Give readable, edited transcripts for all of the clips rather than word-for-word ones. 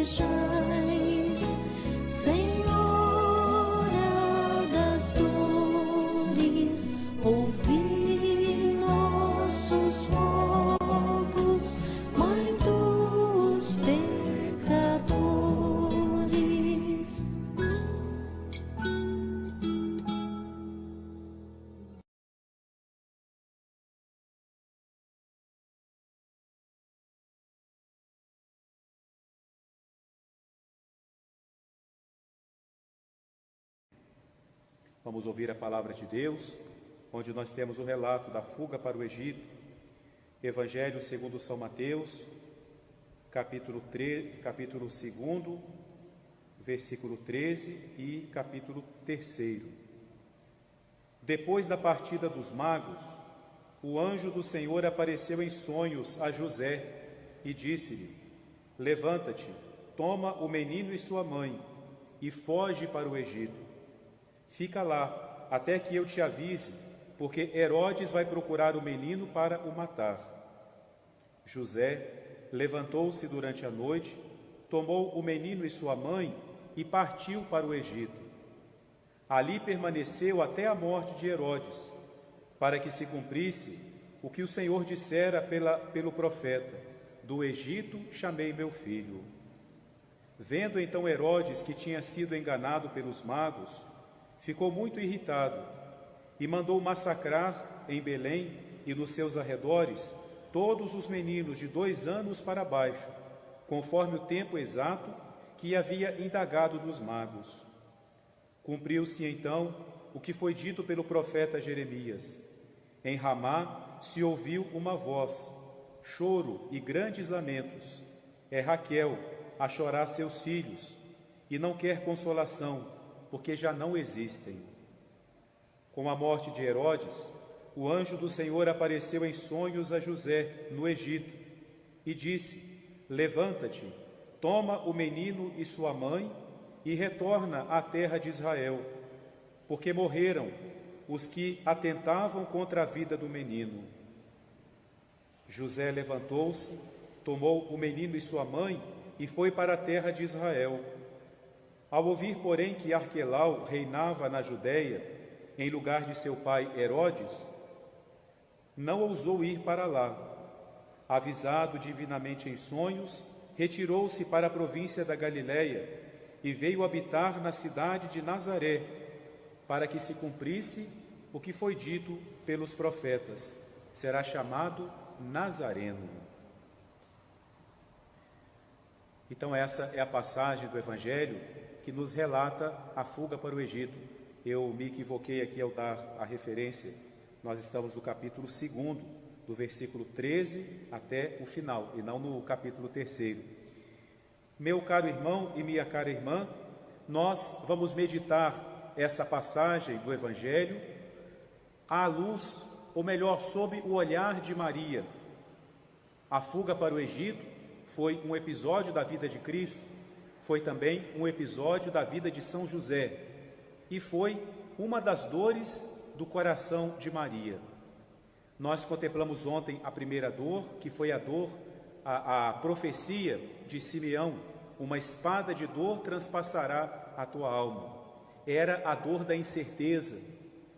celestiais, Senhora das dores, ouvi nossos rogos, Mãe dos pecadores. Vamos ouvir a palavra de Deus, onde nós temos o relato da fuga para o Egito. Evangelho segundo São Mateus, capítulo 2, versículo 13 e capítulo 3. Depois da partida dos magos, o anjo do Senhor apareceu em sonhos a José e disse-lhe: Levanta-te, toma o menino e sua mãe e foge para o Egito. Fica lá, até que eu te avise, porque Herodes vai procurar o menino para o matar. José levantou-se durante a noite, tomou o menino e sua mãe e partiu para o Egito. Ali permaneceu até a morte de Herodes, para que se cumprisse o que o Senhor dissera pelo profeta: do Egito chamei meu filho. Vendo então Herodes que tinha sido enganado pelos magos, ficou muito irritado e mandou massacrar em Belém e nos seus arredores todos os meninos de 2 anos para baixo, conforme o tempo exato que havia indagado dos magos. Cumpriu-se então o que foi dito pelo profeta Jeremias. Em Ramá se ouviu uma voz, choro e grandes lamentos. É Raquel a chorar seus filhos, e não quer consolação, porque já não existem. Com a morte de Herodes, o anjo do Senhor apareceu em sonhos a José no Egito e disse: Levanta-te, toma o menino e sua mãe e retorna à terra de Israel, porque morreram os que atentavam contra a vida do menino. José levantou-se, tomou o menino e sua mãe e foi para a terra de Israel. Ao ouvir, porém, que Arquelau reinava na Judéia, em lugar de seu pai Herodes, não ousou ir para lá. Avisado divinamente em sonhos, retirou-se para a província da Galiléia e veio habitar na cidade de Nazaré, para que se cumprisse o que foi dito pelos profetas: será chamado Nazareno. Então essa é a passagem do Evangelho que nos relata a fuga para o Egito. Eu me equivoquei aqui ao dar a referência. Nós estamos no capítulo 2, do versículo 13 até o final, e não no capítulo 3. Meu caro irmão e minha cara irmã, nós vamos meditar essa passagem do Evangelho à luz, ou melhor, sob o olhar de Maria. A fuga para o Egito foi um episódio da vida de Cristo, foi também um episódio da vida de São José, e foi uma das dores do coração de Maria. Nós contemplamos ontem a primeira dor, que foi a profecia de Simeão: uma espada de dor transpassará a tua alma. Era a dor da incerteza,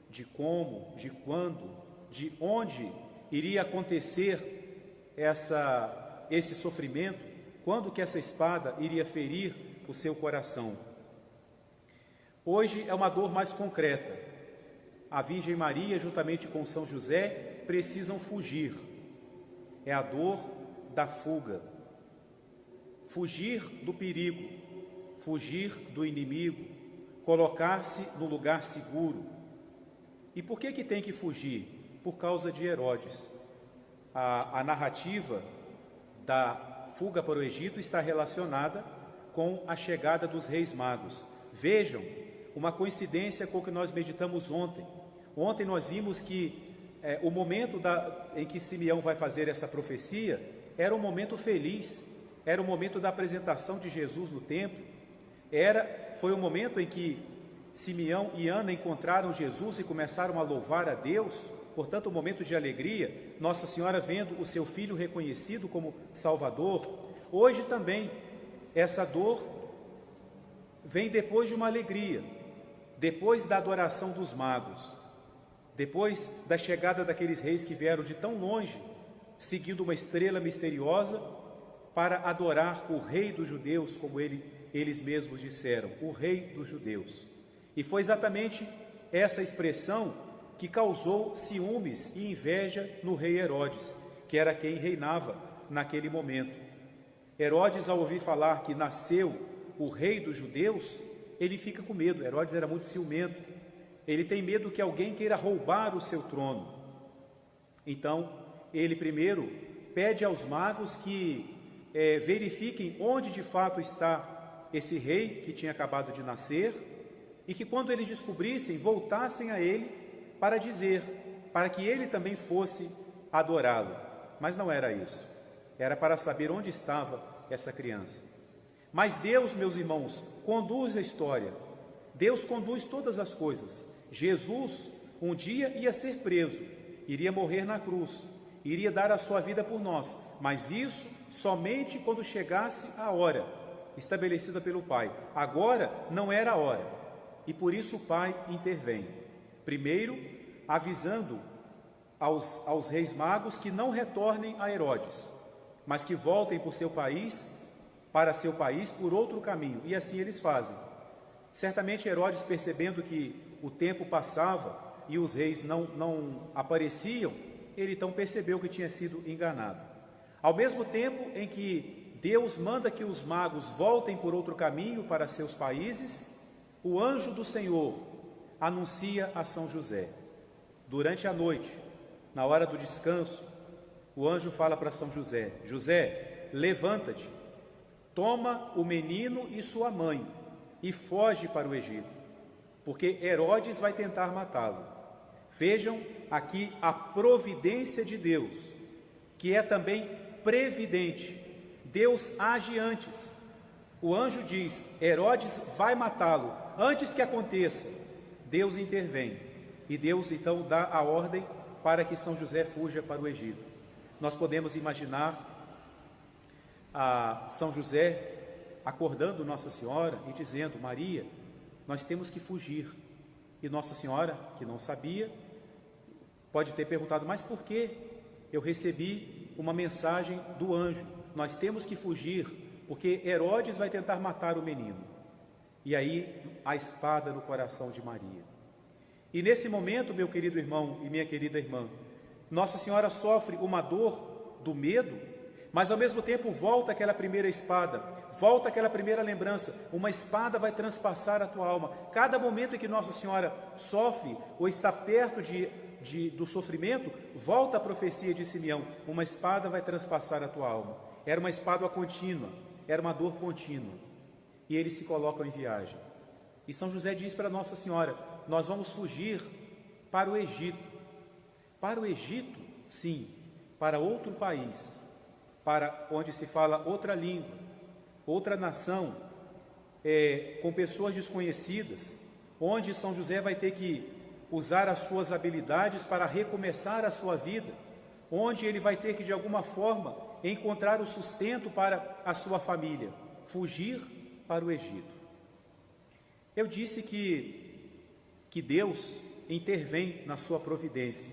de como, de quando, de onde iria acontecer esse sofrimento, quando que essa espada iria ferir o seu coração. Hoje é uma dor mais concreta. A Virgem Maria, juntamente com São José, precisam fugir. É a dor da fuga. Fugir do perigo, fugir do inimigo, colocar-se no lugar seguro. E por que tem que fugir? Por causa de Herodes. A narrativa da fuga para o Egito está relacionada com a chegada dos reis magos. Vejam, uma coincidência com o que nós meditamos ontem. Ontem nós vimos que o momento em que Simeão vai fazer essa profecia era um momento feliz, era o momento da apresentação de Jesus no templo, foi o momento em que Simeão e Ana encontraram Jesus e começaram a louvar a Deus, portanto um momento de alegria, Nossa Senhora vendo o seu filho reconhecido como Salvador. Hoje também essa dor vem depois de uma alegria, depois da adoração dos magos, depois da chegada daqueles reis que vieram de tão longe, seguindo uma estrela misteriosa, para adorar o rei dos judeus, como eles mesmos disseram, o rei dos judeus. E foi exatamente essa expressão que causou ciúmes e inveja no rei Herodes, que era quem reinava naquele momento. Herodes, ao ouvir falar que nasceu o rei dos judeus, ele fica com medo. Herodes era muito ciumento. Ele tem medo que alguém queira roubar o seu trono. Então, ele primeiro pede aos magos que verifiquem onde de fato está esse rei que tinha acabado de nascer, e que quando eles descobrissem, voltassem a ele para dizer, para que ele também fosse adorá-lo. Mas não era isso. Era para saber onde estava essa criança. Mas Deus, meus irmãos, conduz a história. Deus conduz todas as coisas. Jesus um dia ia ser preso, iria morrer na cruz, iria dar a sua vida por nós, mas isso somente quando chegasse a hora estabelecida pelo Pai. Agora não era a hora, e por isso o Pai intervém. Primeiro, avisando aos reis magos que não retornem a Herodes, mas que voltem para seu país por outro caminho, e assim eles fazem. Certamente Herodes, percebendo que o tempo passava e os reis não apareciam, ele então percebeu que tinha sido enganado. Ao mesmo tempo em que Deus manda que os magos voltem por outro caminho para seus países, o anjo do Senhor anuncia a São José. Durante a noite, na hora do descanso, o anjo fala para São José: José, levanta-te, toma o menino e sua mãe e foge para o Egito, porque Herodes vai tentar matá-lo. Vejam aqui a providência de Deus, que é também previdente. Deus age antes. O anjo diz: Herodes vai matá-lo. Antes que aconteça, Deus intervém. E Deus então dá a ordem para que São José fuja para o Egito. Nós podemos imaginar a São José acordando Nossa Senhora e dizendo: Maria, nós temos que fugir. E Nossa Senhora, que não sabia, pode ter perguntado: mas por que? Eu recebi uma mensagem do anjo, nós temos que fugir, porque Herodes vai tentar matar o menino. E aí a espada no coração de Maria. E nesse momento, meu querido irmão e minha querida irmã, Nossa Senhora sofre uma dor do medo, mas ao mesmo tempo volta aquela primeira espada, volta aquela primeira lembrança. Uma espada vai transpassar a tua alma. Cada momento em que Nossa Senhora sofre ou está perto do sofrimento, volta a profecia de Simeão: uma espada vai transpassar a tua alma. Era uma espada contínua, era uma dor contínua. E eles se colocam em viagem. E São José diz para Nossa Senhora: nós vamos fugir para o Egito. Para o Egito, sim, para outro país, para onde se fala outra língua, outra nação, com pessoas desconhecidas, onde São José vai ter que usar as suas habilidades para recomeçar a sua vida, onde ele vai ter que de alguma forma encontrar o sustento para a sua família, fugir para o Egito. Eu disse que Deus intervém na sua providência,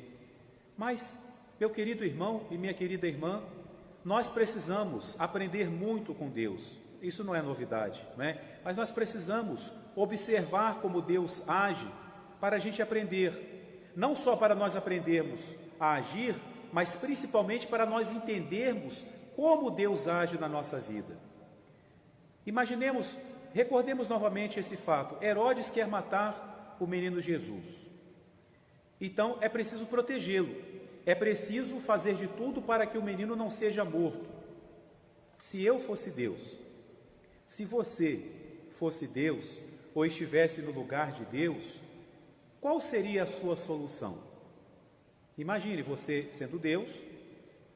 mas, meu querido irmão e minha querida irmã, nós precisamos aprender muito com Deus. Isso não é novidade, né? Mas nós precisamos observar como Deus age para a gente aprender, não só para nós aprendermos a agir, mas principalmente para nós entendermos como Deus age na nossa vida. Recordemos novamente esse fato: Herodes quer matar o menino Jesus. Então é preciso protegê-lo, é preciso fazer de tudo para que o menino não seja morto. Se eu fosse Deus, se você fosse Deus, ou estivesse no lugar de Deus, qual seria a sua solução? Imagine você sendo Deus,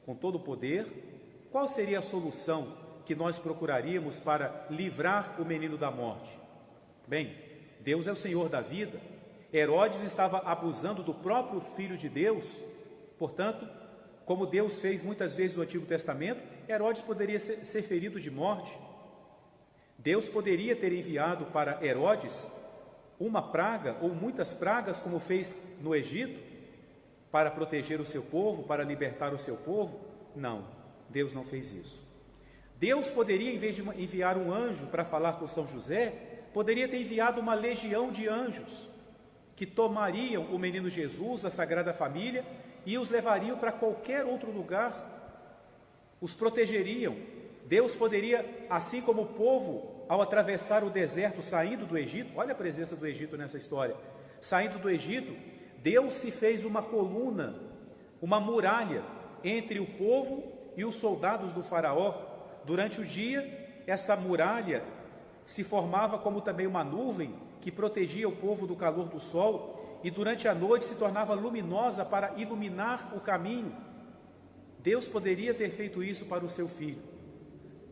com todo o poder, qual seria a solução que nós procuraríamos para livrar o menino da morte? Bem, Deus é o Senhor da vida. Herodes estava abusando do próprio Filho de Deus. Portanto, como Deus fez muitas vezes no Antigo Testamento, Herodes poderia ser ferido de morte. Deus poderia ter enviado para Herodes uma praga ou muitas pragas, como fez no Egito, para proteger o seu povo, para libertar o seu povo? Não, Deus não fez isso. Deus poderia, em vez de enviar um anjo para falar com São José, poderia ter enviado uma legião de anjos que tomariam o menino Jesus, a Sagrada Família, e os levariam para qualquer outro lugar, os protegeriam. Deus poderia, assim como o povo, ao atravessar o deserto, saindo do Egito, olha a presença do Egito nessa história, saindo do Egito, Deus se fez uma coluna, uma muralha entre o povo e os soldados do faraó. Durante o dia, essa muralha se formava como também uma nuvem que protegia o povo do calor do sol, e durante a noite se tornava luminosa para iluminar o caminho. Deus poderia ter feito isso para o seu filho.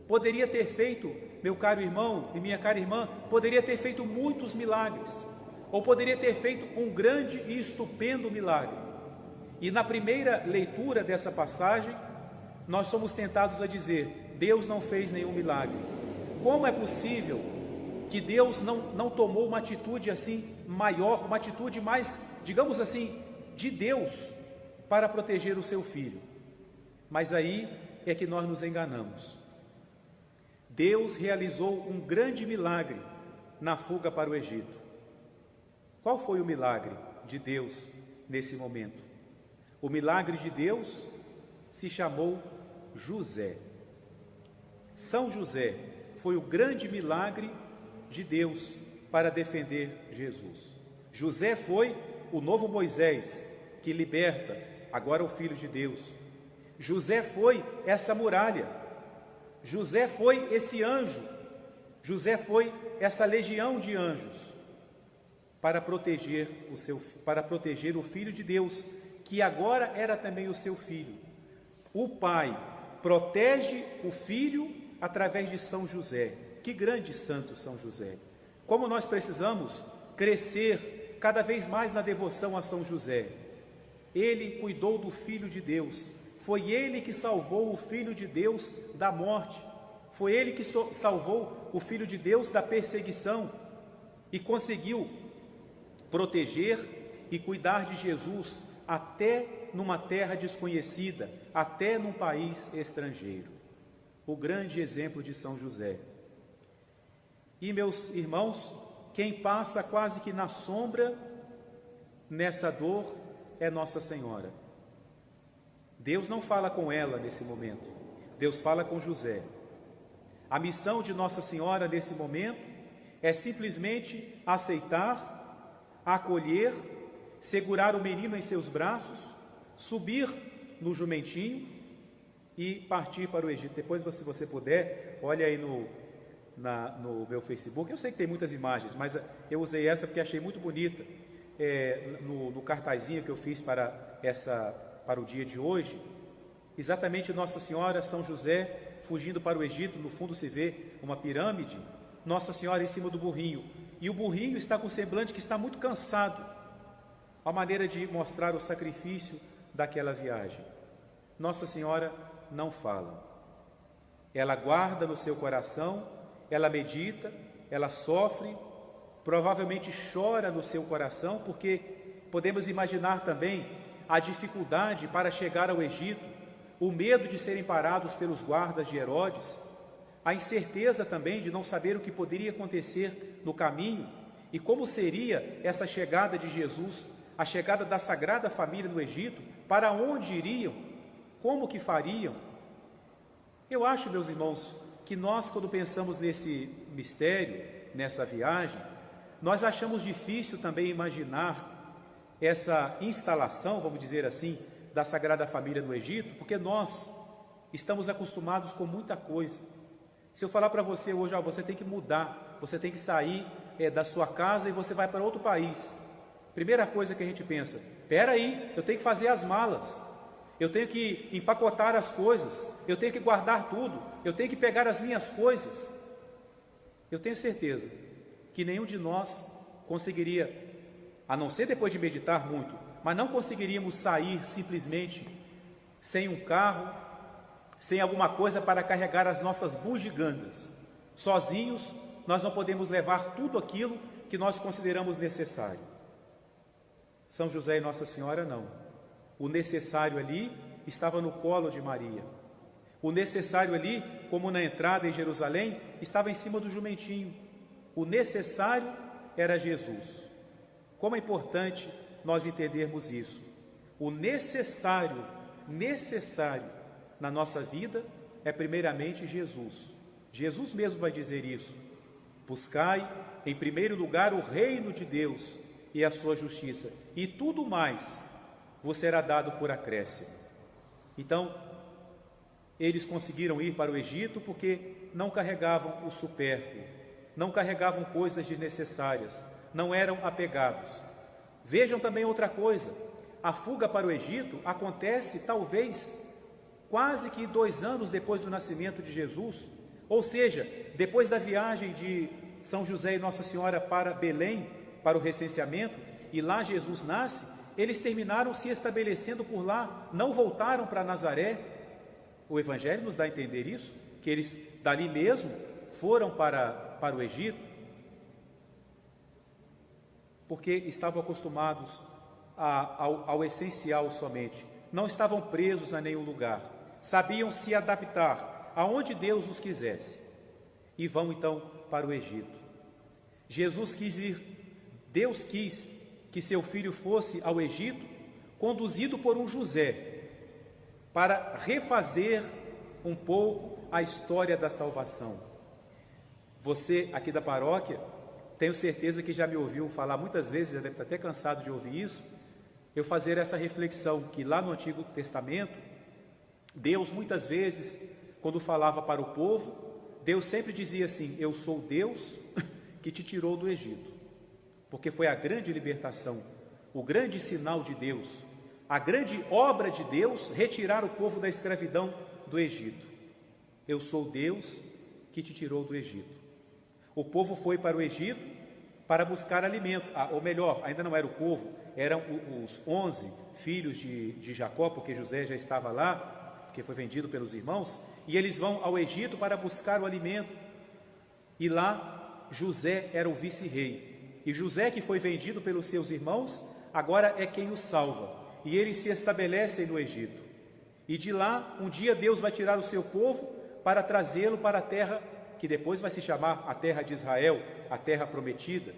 Poderia ter feito, meu caro irmão e minha cara irmã, poderia ter feito muitos milagres, ou poderia ter feito um grande e estupendo milagre. E na primeira leitura dessa passagem, nós somos tentados a dizer: Deus não fez nenhum milagre. Como é possível que Deus não tomou uma atitude assim maior, uma atitude mais, digamos assim, de Deus para proteger o seu filho? Mas aí é que nós nos enganamos. Deus realizou um grande milagre na fuga para o Egito. Qual foi o milagre de Deus nesse momento? O milagre de Deus se chamou José. São José foi o grande milagre de Deus para defender Jesus. José foi o novo Moisés que liberta agora o Filho de Deus. José foi essa muralha. José foi esse anjo. José foi essa legião de anjos para proteger o Filho de Deus, que agora era também o seu filho. O Pai protege o Filho através de São José. Que grande santo São José! Como nós precisamos crescer cada vez mais na devoção a São José. Ele cuidou do Filho de Deus. Foi ele que salvou o Filho de Deus da morte. Foi ele que salvou o Filho de Deus da perseguição e conseguiu proteger e cuidar de Jesus até numa terra desconhecida, até num país estrangeiro. O grande exemplo de São José. E, meus irmãos, quem passa quase que na sombra nessa dor é Nossa Senhora. Deus não fala com ela nesse momento, Deus fala com José. A missão de Nossa Senhora nesse momento é simplesmente aceitar, acolher, segurar o menino em seus braços, subir no jumentinho e partir para o Egito. Depois, se você puder, olha aí no meu Facebook. Eu sei que tem muitas imagens, mas eu usei essa porque achei muito bonita. No cartazinho que eu fiz para o dia de hoje, exatamente Nossa Senhora, São José fugindo para o Egito. No fundo se vê uma pirâmide, Nossa Senhora em cima do burrinho, e o burrinho está com um semblante que está muito cansado, a maneira de mostrar o sacrifício daquela viagem. Nossa Senhora não fala, ela guarda no seu coração, ela medita, ela sofre, provavelmente chora no seu coração, porque podemos imaginar também a dificuldade para chegar ao Egito, o medo de serem parados pelos guardas de Herodes, a incerteza também de não saber o que poderia acontecer no caminho e como seria essa chegada de Jesus, a chegada da Sagrada Família no Egito, para onde iriam, como que fariam. Eu acho, meus irmãos, que nós, quando pensamos nesse mistério, nessa viagem, nós achamos difícil também imaginar essa instalação, vamos dizer assim, da Sagrada Família no Egito, porque nós estamos acostumados com muita coisa. Se eu falar para você hoje, você tem que mudar, você tem que sair da sua casa e você vai para outro país, primeira coisa que a gente pensa: espera aí, eu tenho que fazer as malas, eu tenho que empacotar as coisas, eu tenho que guardar tudo, eu tenho que pegar as minhas coisas. Eu tenho certeza que nenhum de nós conseguiria, a não ser depois de meditar muito, mas não conseguiríamos sair simplesmente sem um carro, sem alguma coisa para carregar as nossas bugigangas, Sozinhos, nós não podemos levar tudo aquilo que nós consideramos necessário. São José e Nossa Senhora não. O necessário ali estava no colo de Maria. O necessário ali, como na entrada em Jerusalém, estava em cima do jumentinho. O necessário era Jesus. Como é importante nós entendermos isso. O necessário na nossa vida é primeiramente Jesus. Jesus mesmo vai dizer isso. Buscai em primeiro lugar o reino de Deus e a sua justiça, e tudo mais vos será dado por acréscimo. Então, eles conseguiram ir para o Egito porque não carregavam o supérfluo, não carregavam coisas desnecessárias, não eram apegados. Vejam também outra coisa, a fuga para o Egito acontece talvez quase que 2 anos depois do nascimento de Jesus, ou seja, depois da viagem de São José e Nossa Senhora para Belém, para o recenseamento, e lá Jesus nasce, eles terminaram se estabelecendo por lá, não voltaram para Nazaré. O Evangelho nos dá a entender isso, que eles dali mesmo foram para o Egito, porque estavam acostumados ao essencial somente, não estavam presos a nenhum lugar, sabiam se adaptar aonde Deus os quisesse, e vão então para o Egito. Jesus quis ir, Deus quis que seu filho fosse ao Egito, conduzido por um José, para refazer um pouco a história da salvação. Você aqui da paróquia, tenho certeza que já me ouviu falar muitas vezes, já deve estar até cansado de ouvir isso, eu fazer essa reflexão, que lá no Antigo Testamento, Deus muitas vezes, quando falava para o povo, Deus sempre dizia assim: eu sou Deus que te tirou do Egito, porque foi a grande libertação, o grande sinal de Deus, a grande obra de Deus, retirar o povo da escravidão do Egito. Eu sou Deus que te tirou do Egito. O povo foi para o Egito para buscar alimento, ou melhor, ainda não era o povo, eram os 11 filhos de Jacó, porque José já estava lá, porque foi vendido pelos irmãos, e eles vão ao Egito para buscar o alimento, e lá José era o vice-rei, e José, que foi vendido pelos seus irmãos, agora é quem os salva, e eles se estabelecem no Egito, e de lá um dia Deus vai tirar o seu povo para trazê-lo para a terra que depois vai se chamar a terra de Israel, a terra prometida.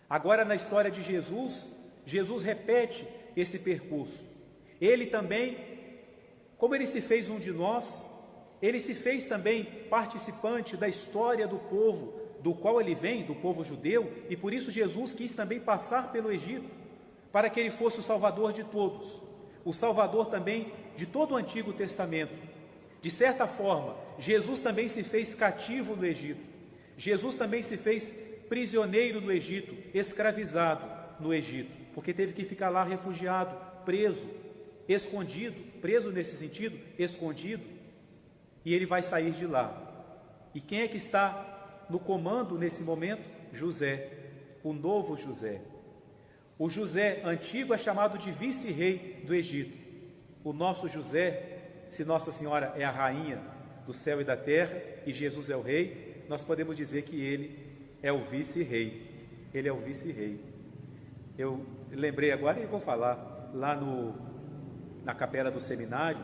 Agora, na história de Jesus, Jesus repete esse percurso. Ele também, como ele se fez um de nós, ele se fez também participante da história do povo do qual ele vem, do povo judeu, e por isso Jesus quis também passar pelo Egito, para que ele fosse o Salvador de todos, o Salvador também de todo o Antigo Testamento. De certa forma, Jesus também se fez cativo no Egito, Jesus também se fez prisioneiro no Egito, escravizado no Egito, porque teve que ficar lá refugiado, preso, escondido, preso nesse sentido, escondido, e ele vai sair de lá. E quem é que está no comando nesse momento? José, o novo José. O José antigo é chamado de vice-rei do Egito. O nosso José, se Nossa Senhora é a rainha do céu e da terra e Jesus é o rei, nós podemos dizer que ele é o vice-rei. Ele é o vice-rei. Eu lembrei agora e vou falar, lá na capela do seminário,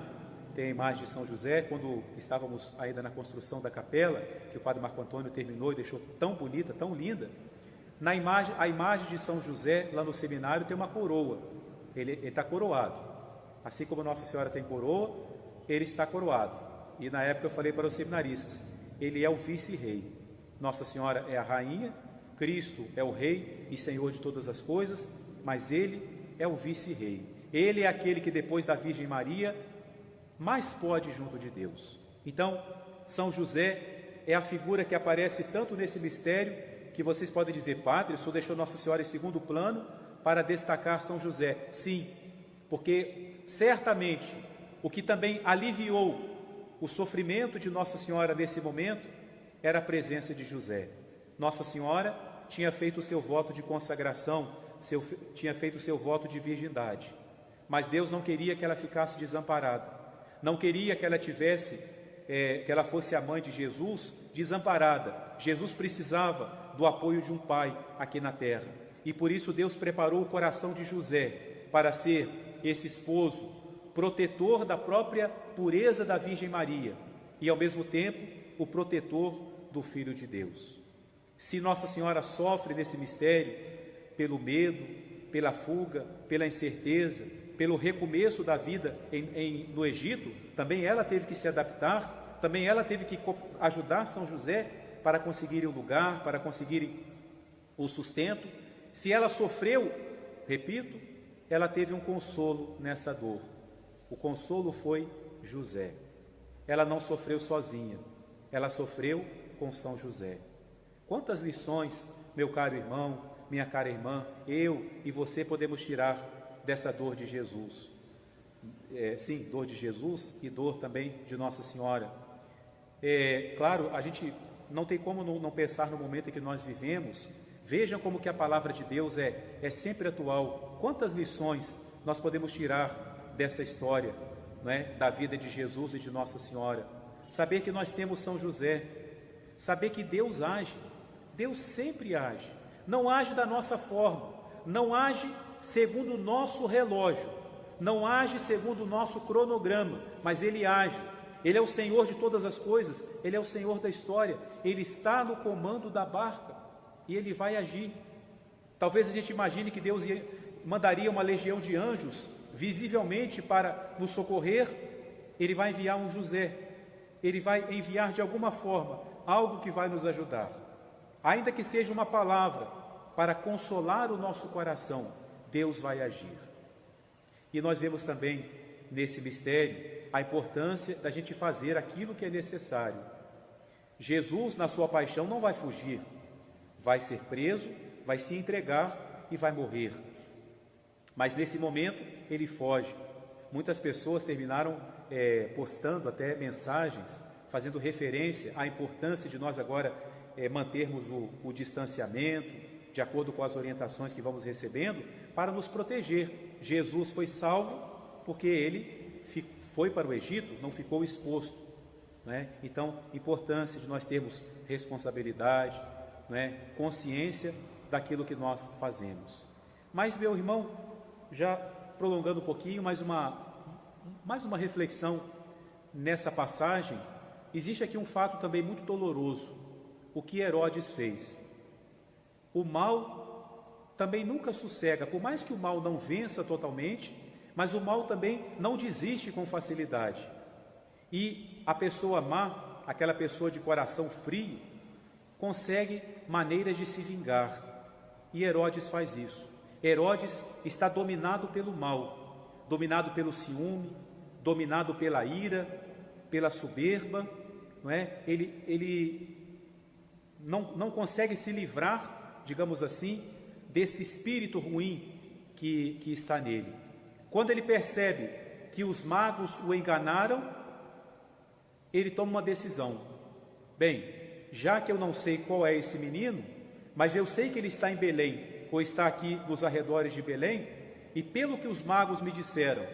tem a imagem de São José, quando estávamos ainda na construção da capela, que o Padre Marco Antônio terminou e deixou tão bonita, tão linda. A imagem de São José, lá no seminário, tem uma coroa, ele está coroado. Assim como Nossa Senhora tem coroa, ele está coroado. E na época eu falei para os seminaristas, ele é o vice-rei. Nossa Senhora é a rainha, Cristo é o rei e Senhor de todas as coisas, mas ele é o vice-rei. Ele é aquele que depois da Virgem Maria mais pode junto de Deus. Então, São José é a figura que aparece tanto nesse mistério, que vocês podem dizer: Padre, o senhor deixou Nossa Senhora em segundo plano para destacar São José. Sim, porque certamente o que também aliviou o sofrimento de Nossa Senhora nesse momento era a presença de José. Nossa Senhora tinha feito o seu voto de consagração, tinha feito o seu voto de virgindade, mas Deus não queria que ela ficasse desamparada, não queria que ela fosse a mãe de Jesus desamparada. Jesus precisava do apoio de um pai aqui na terra. E por isso Deus preparou o coração de José para ser esse esposo, protetor da própria pureza da Virgem Maria e, ao mesmo tempo, o protetor do Filho de Deus. Se Nossa Senhora sofre nesse mistério pelo medo, pela fuga, pela incerteza, pelo recomeço da vida no Egito, também ela teve que se adaptar, também ela teve que ajudar São José para conseguirem o lugar, para conseguirem o sustento. Se ela sofreu, repito, ela teve um consolo nessa dor. O consolo foi José. Ela não sofreu sozinha, ela sofreu com São José. Quantas lições, meu caro irmão, minha cara irmã, eu e você podemos tirar dessa dor de Jesus? Sim, dor de Jesus e dor também de Nossa Senhora. Claro, a gente não tem como não pensar no momento em que nós vivemos. Vejam como que a palavra de Deus é sempre atual. Quantas lições nós podemos tirar dessa história, não é? Da vida de Jesus e de Nossa Senhora. Saber que nós temos São José, saber que Deus age, Deus sempre age, não age da nossa forma, não age segundo o nosso relógio, não age segundo o nosso cronograma, mas Ele age. Ele é o Senhor de todas as coisas, Ele é o Senhor da história, Ele está no comando da barca e Ele vai agir. Talvez a gente imagine que Deus mandaria uma legião de anjos visivelmente para nos socorrer. Ele vai enviar um José, Ele vai enviar de alguma forma algo que vai nos ajudar, ainda que seja uma palavra para consolar o nosso coração. Deus vai agir. E nós vemos também nesse mistério a importância da gente fazer aquilo que é necessário. Jesus, na sua paixão, não vai fugir, vai ser preso, vai se entregar e vai morrer. Mas nesse momento ele foge. Muitas pessoas terminaram postando até mensagens fazendo referência à importância de nós agora mantermos o distanciamento, de acordo com as orientações que vamos recebendo, para nos proteger. Jesus foi salvo porque ele foi para o Egito, não ficou exposto, né? Então, importância de nós termos responsabilidade, né? Consciência daquilo que nós fazemos. Mas, meu irmão, já prolongando um pouquinho, mais uma reflexão nessa passagem, existe aqui um fato também muito doloroso, o que Herodes fez. O mal também nunca sossega, por mais que o mal não vença totalmente, mas o mal também não desiste com facilidade. E a pessoa má, aquela pessoa de coração frio, consegue maneiras de se vingar. E Herodes faz isso. Herodes está dominado pelo mal, dominado pelo ciúme, dominado pela ira, pela soberba, não é? Ele não consegue se livrar, digamos assim, desse espírito ruim que está nele. Quando ele percebe que os magos o enganaram, ele toma uma decisão. Bem, já que eu não sei qual é esse menino, mas eu sei que ele está em Belém, ou está aqui nos arredores de Belém, e pelo que os magos me disseram,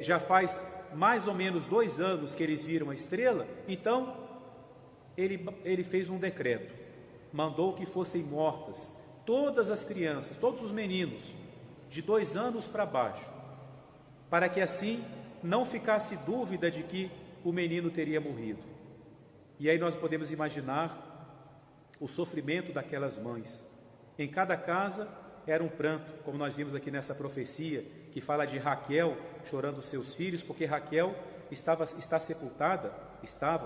já faz mais ou menos 2 anos que eles viram a estrela. Então ele fez um decreto, mandou que fossem mortas todas as crianças, todos os meninos de 2 anos para baixo, para que assim não ficasse dúvida de que o menino teria morrido. E aí nós podemos imaginar o sofrimento daquelas mães. Em cada casa era um pranto, como nós vimos aqui nessa profecia, que fala de Raquel chorando seus filhos, porque Raquel está sepultada,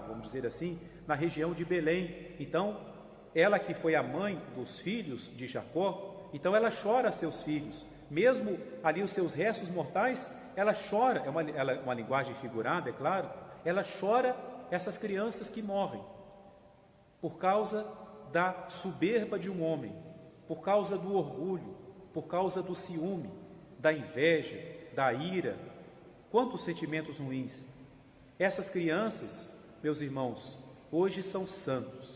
vamos dizer assim, na região de Belém. Então, ela que foi a mãe dos filhos de Jacó, então ela chora seus filhos, mesmo ali os seus restos mortais, ela chora, é uma linguagem figurada, é claro, ela chora essas crianças que morrem, por causa da soberba de um homem, por causa do orgulho, por causa do ciúme, da inveja, da ira. Quantos sentimentos ruins! Essas crianças, meus irmãos, hoje são santos,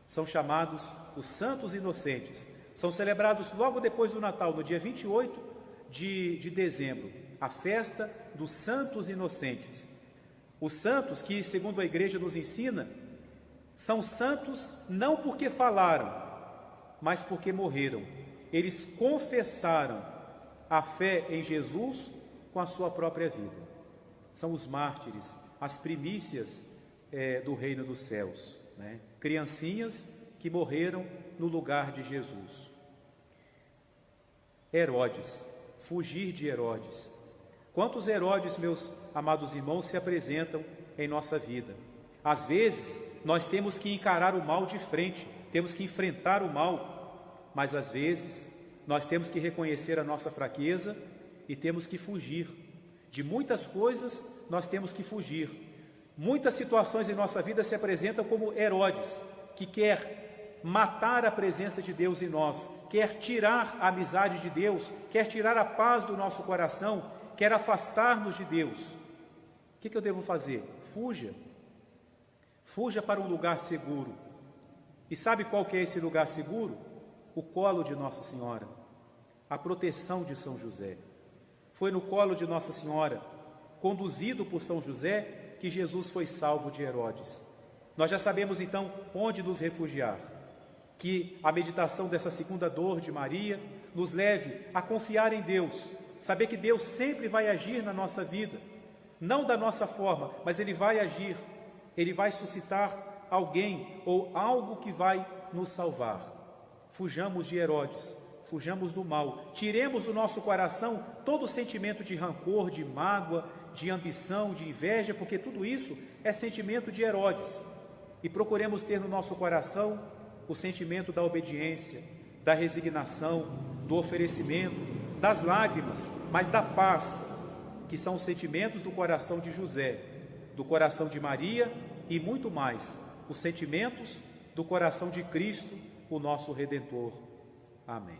são chamados os santos inocentes, são celebrados logo depois do Natal, no dia 28 de dezembro, a festa dos santos inocentes. Os santos que, segundo a igreja nos ensina, São santos não porque falaram, mas porque morreram. Eles confessaram a fé em Jesus com a sua própria vida. São os mártires, as primícias do reino dos céus, né? Criancinhas que morreram no lugar de Jesus. Herodes, fugir de Herodes. Quantos Herodes, meus amados irmãos, se apresentam em nossa vida? Às vezes, nós temos que encarar o mal de frente, temos que enfrentar o mal, mas às vezes, nós temos que reconhecer a nossa fraqueza e temos que fugir. De muitas coisas, nós temos que fugir. Muitas situações em nossa vida se apresentam como Herodes, que quer matar a presença de Deus em nós, quer tirar a amizade de Deus, quer tirar a paz do nosso coração, quer afastar-nos de Deus. O que eu devo fazer? Fuja. Fuja para um lugar seguro. E sabe qual que é esse lugar seguro? O colo de Nossa Senhora, a proteção de São José. Foi no colo de Nossa Senhora, conduzido por São José, que Jesus foi salvo de Herodes. Nós já sabemos então onde nos refugiar. Que a meditação dessa segunda dor de Maria nos leve a confiar em Deus, saber que Deus sempre vai agir na nossa vida, não da nossa forma, mas Ele vai agir, Ele vai suscitar alguém ou algo que vai nos salvar. Fujamos de Herodes, fujamos do mal, tiremos do nosso coração todo o sentimento de rancor, de mágoa, de ambição, de inveja, porque tudo isso é sentimento de Herodes, e procuremos ter no nosso coração o sentimento da obediência, da resignação, do oferecimento, das lágrimas, mas da paz, que são os sentimentos do coração de José, do coração de Maria e muito mais, os sentimentos do coração de Cristo, o nosso Redentor. Amém.